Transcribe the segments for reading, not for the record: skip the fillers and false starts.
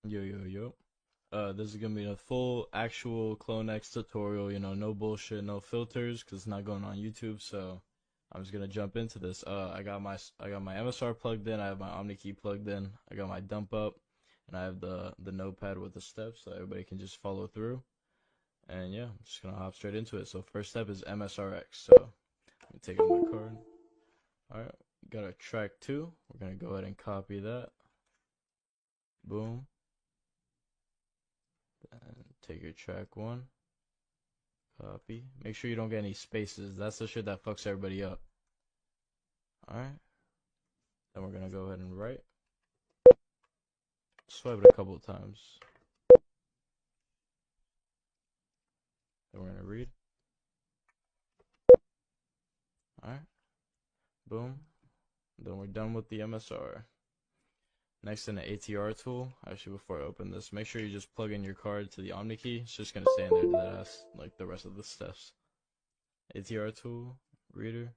Yo, yo, yo. This is gonna be a full actual Clone X tutorial, no bullshit, no filters, cause it's not going on YouTube, so I'm just gonna jump into this. I got my MSR plugged in, I have my OmniKey plugged in, I got my dump up, and I have the notepad with the steps so everybody can just follow through. And yeah, I'm just gonna hop straight into it. So first step is MSRX. So I'm taking my card. Alright, got a track two. We're gonna go ahead and copy that. Boom. And take your track one. Copy. Make sure you don't get any spaces. That's the shit that fucks everybody up. Alright. Then we're gonna go ahead and write. Swipe it a couple of times. Then we're gonna read. Alright. Boom. Then we're done with the MSR. Next in the ATR tool. Actually, before I open this, make sure you just plug in your card to the OmniKey. It's just gonna stay in there that ass like the rest of the steps. ATR tool, reader,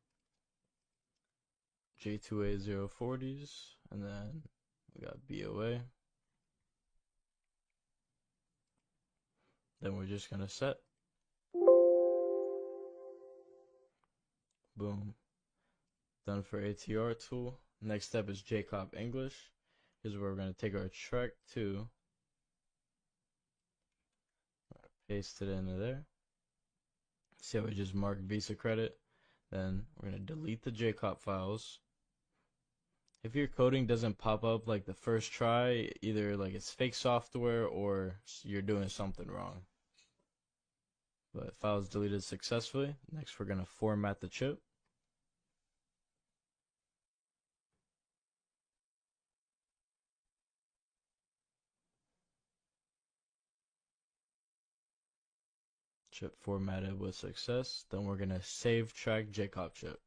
J2A040s, and then we got BOA. Then we're just gonna set. Boom. Done for ATR tool. Next step is JCOP English. Here's where we're gonna take our track two, paste it into there. See how we just marked Visa credit. Then we're gonna delete the JCOP files. If your coding doesn't pop up like the first try, either like it's fake software or you're doing something wrong. But files deleted successfully. Next, we're gonna format the chip. Chip formatted with success. Then we're gonna save track JCOP chip.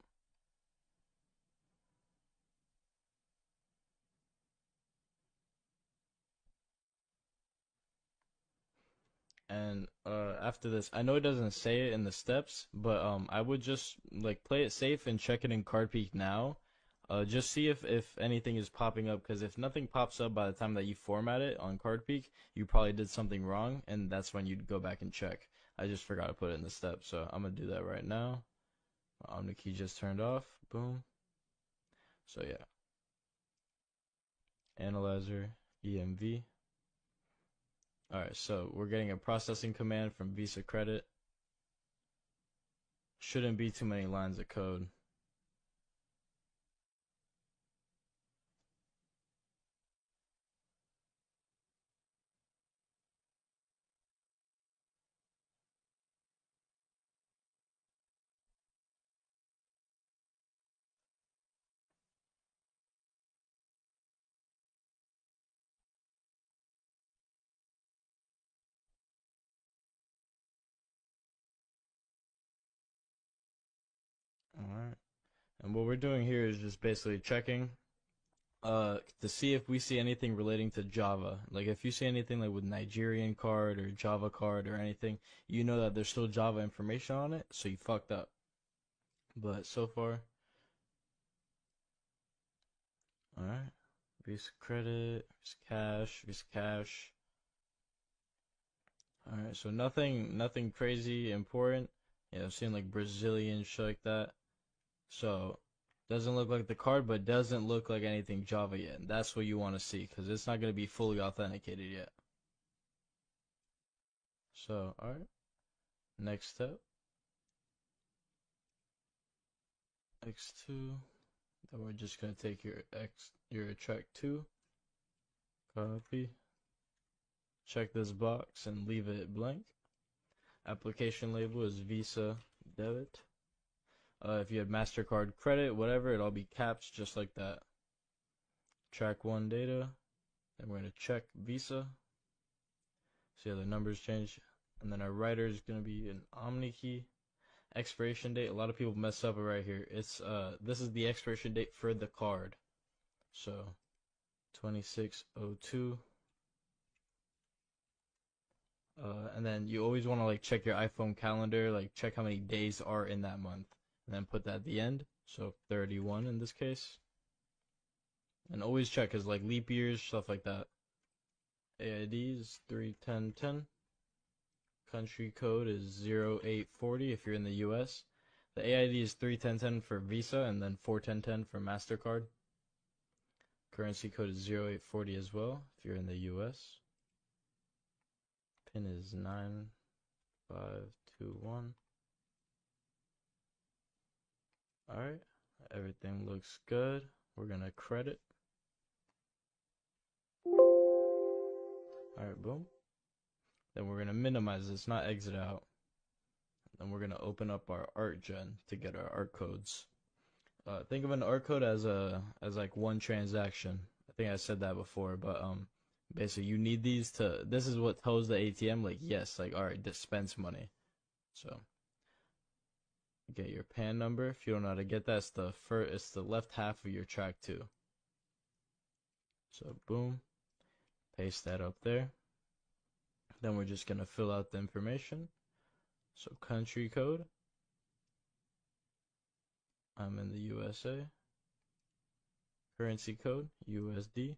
And after this, I know it doesn't say it in the steps, but I would just like play it safe and check it in CardPeek now. Just see if anything is popping up, because if nothing pops up by the time that you format it on CardPeek, you probably did something wrong, and that's when you'd go back and check. I just forgot to put it in the steps, so I'm gonna do that right now. OmniKey just turned off. Boom. So yeah, analyzer EMV. All right, so we're getting a processing command from Visa Credit. Shouldn't be too many lines of code. All right. And what we're doing here is just basically checking to see if we see anything relating to Java. Like if you see anything like with Nigerian card or Java card or anything, you know that there's still Java information on it, so you fucked up. But so far, all right. Visa credit, Visa cash. All right, so nothing crazy important. Yeah, I've seen like Brazilian shit like that. So doesn't look like the card, but doesn't look like anything Java yet. And that's what you want to see, because it's not going to be fully authenticated yet. So, all right. Next step, X2. Then we're just going to take your track 2, copy, check this box and leave it blank. Application label is Visa debit. If you had MasterCard credit, whatever, it'll be caps just like that. Track 1 data. Then we're going to check Visa. See how the numbers change. And then our writer is going to be an OmniKey. Expiration date. A lot of people mess up right here. It's this is the expiration date for the card. So 2602. And then you always want to like check your iPhone calendar, like check how many days are in that month, and then put that at the end. So 31 in this case. And always check, cause like leap years, stuff like that. AID is 31010. Country code is 0840 if you're in the US. The AID is 31010 for Visa and then 41010 for MasterCard. Currency code is 0840 as well if you're in the US. PIN is 9521. Alright, everything looks good. We're gonna credit. Alright, boom. Then we're gonna minimize this, not exit out. Then we're gonna open up our ArtGen to get our art codes. Think of an art code as like one transaction. I think I said that before, but basically you need these to. This is what tells the ATM like yes, like alright, dispense money. So get your PAN number. If you don't know how to get that, it's the left half of your track 2. So boom, paste that up there. Then we're just gonna fill out the information. So country code. I'm in the USA. Currency code, USD.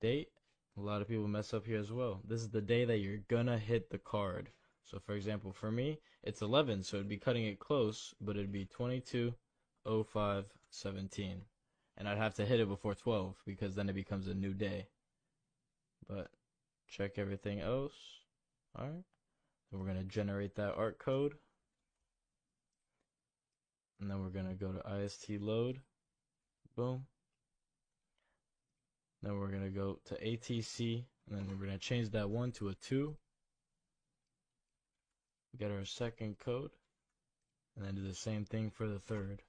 Date. A lot of people mess up here as well. This is the day that you're gonna hit the card. So for example, for me, it's 11, so it'd be cutting it close, but it'd be 22/05/17. And I'd have to hit it before 12 because then it becomes a new day. But check everything else. Alright. Then we're gonna generate that art code. And then we're gonna go to IST load. Boom. Then we're gonna go to ATC, and then we're gonna change that 1 to a 2. Get our second code, and then do the same thing for the third.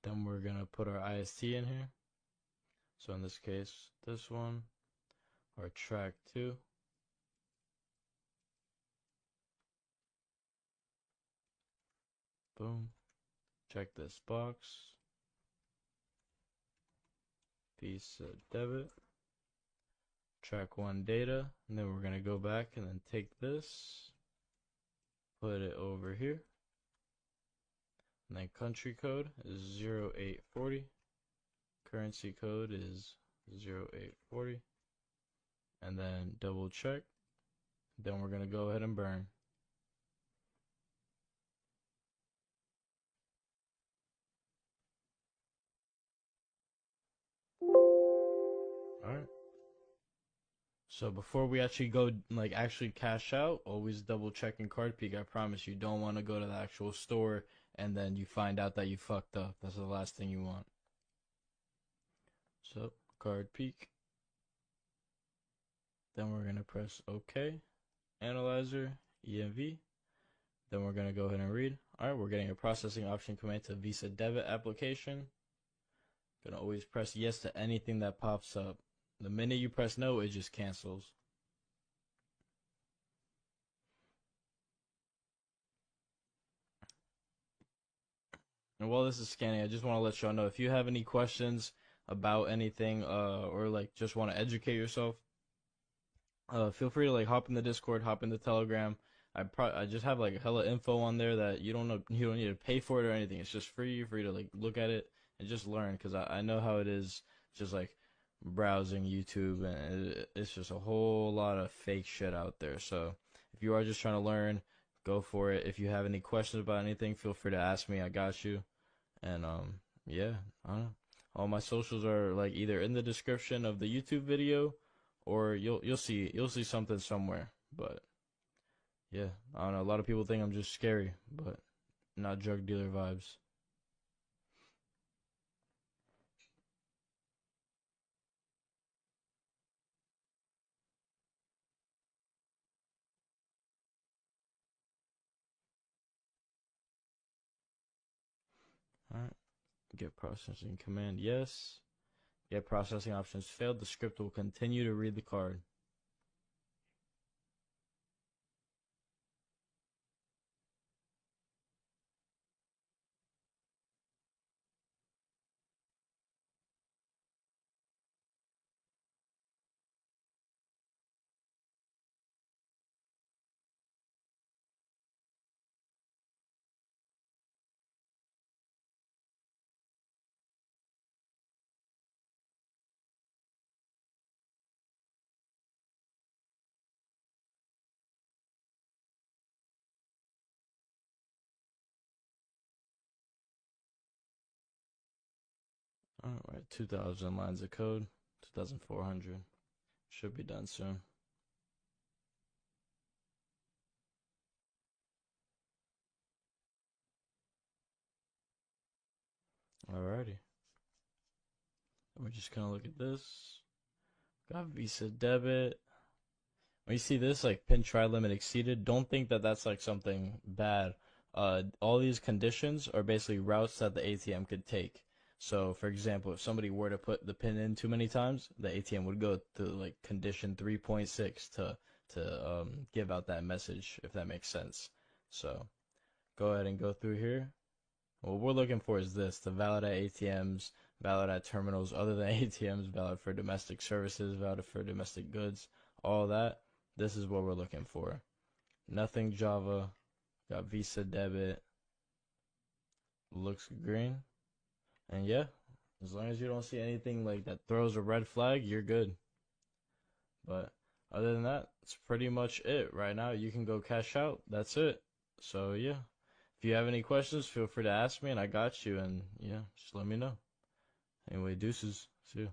Then we're gonna put our IST in here. So in this case, this one, or track 2. Boom. Check this box. Visa debit. Track 1 data. And then we're going to go back and then take this. Put it over here. And then country code is 0840. Currency code is 0840. And then double check. Then we're going to go ahead and burn. Alright. So before we actually go, like actually cash out, always double check in CardPeek. I promise you don't want to go to the actual store and then you find out that you fucked up. That's the last thing you want. So CardPeek. Then we're gonna press OK. Analyzer, EMV. Then we're gonna go ahead and read. Alright, we're getting a processing option command to Visa debit application. Gonna always press yes to anything that pops up. The minute you press no, it just cancels. And while this is scanning, I just want to let y'all know if you have any questions about anything, or like just want to educate yourself, feel free to like hop in the Discord, hop in the Telegram. I just have like hella info on there that you don't need to pay for it or anything. It's just free to like look at it and just learn, because I know how it is, just like browsing YouTube, and it's just a whole lot of fake shit out there. So if you are just trying to learn, go for it. If you have any questions about anything, feel free to ask me. I got you. And yeah, I don't know. All my socials are like either in the description of the YouTube video, or you'll see something somewhere. But yeah, I don't know. A lot of people think I'm just scary, but not drug dealer vibes. All right. Get processing command, yes. Get processing options failed. The script will continue to read the card. Alright, 2,000 lines of code, 2,400. Should be done soon. Alrighty. We're just gonna look at this. Got Visa debit. When you see this, like pin try limit exceeded, don't think that that's like something bad. All these conditions are basically routes that the ATM could take. So, for example, if somebody were to put the pin in too many times, the ATM would go to like condition 3.6 to give out that message, if that makes sense. So, go ahead and go through here. What we're looking for is this: to valid at ATMs, valid at terminals other than ATMs, valid for domestic services, valid for domestic goods, all that. This is what we're looking for. Nothing Java, got Visa debit, looks green. And yeah, as long as you don't see anything like that throws a red flag, you're good. But other than that, it's pretty much it. Right now, you can go cash out. That's it. So yeah, if you have any questions, feel free to ask me, and I got you. And yeah, just let me know. Anyway, deuces. See you.